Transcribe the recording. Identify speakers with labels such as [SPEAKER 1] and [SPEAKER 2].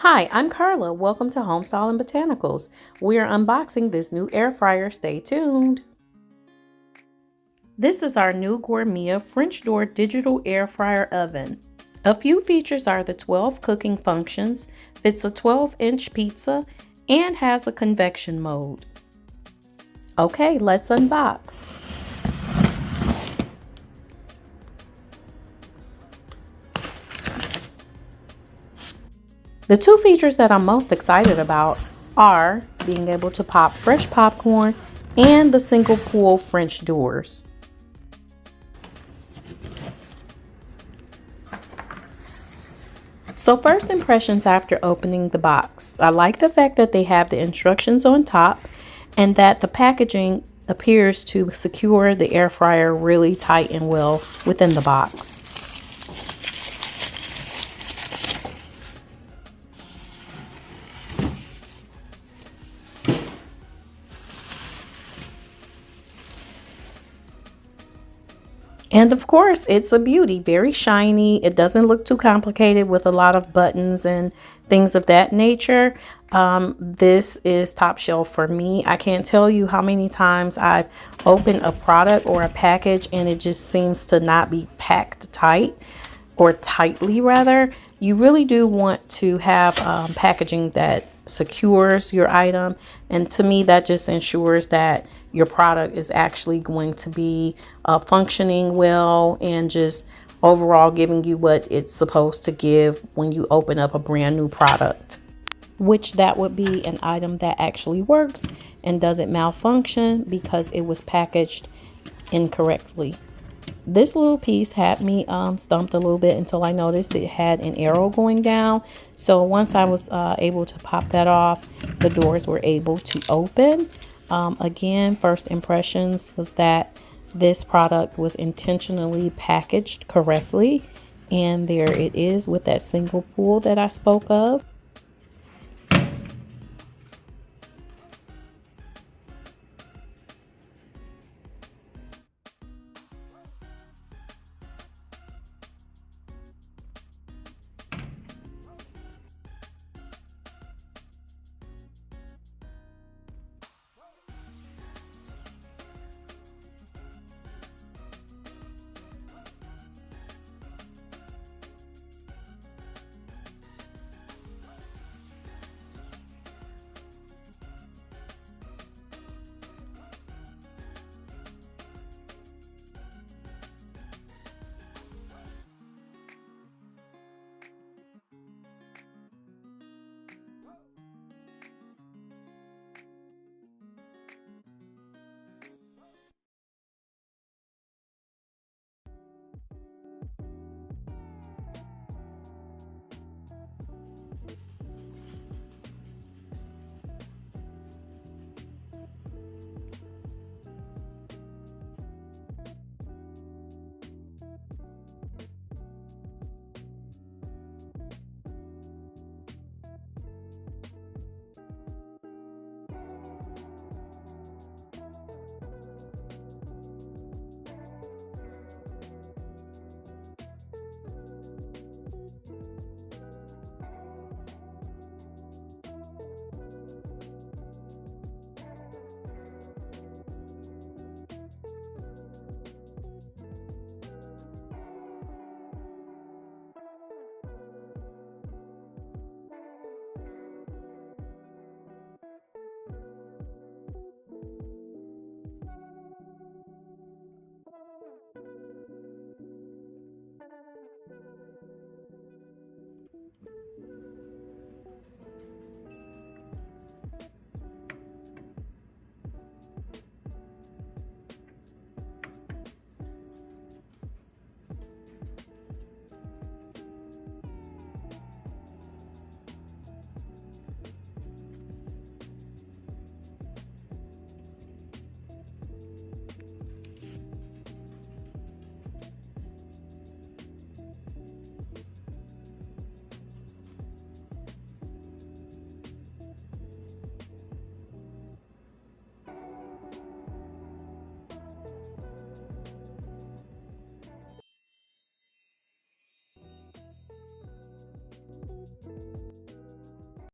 [SPEAKER 1] Hi, I'm Carla. Welcome to Home-Style&Botanicals. We are unboxing this new air fryer. Stay tuned. This is our new Gourmet French door digital air fryer oven. A few features are the 12 cooking functions, fits a 12-inch pizza, and has a convection mode. Okay, let's unbox. The two features that I'm most excited about are being able to pop fresh popcorn and the single pull French doors. So first impressions after opening the box. I like the fact that they have the instructions on top and that the packaging appears to secure the air fryer really tight and well within the box. And of course, it's a beauty, very shiny. It doesn't look too complicated with a lot of buttons and things of that nature. This is top shelf for me. I can't tell you how many times I've opened a product or a package and it just seems to not be packed tight, or tightly rather. You really do want to have packaging that secures your item, and to me that just ensures that your product is actually going to be functioning well and just overall giving you what it's supposed to give when you open up a brand new product, which that would be an item that actually works and doesn't malfunction because it was packaged incorrectly. This little piece had me stumped a little bit until I noticed it had an arrow going down. So once I was able to pop that off, the doors were able to open. Again, first impressions was that this product was intentionally packaged correctly, and there it is with that single pull that I spoke of.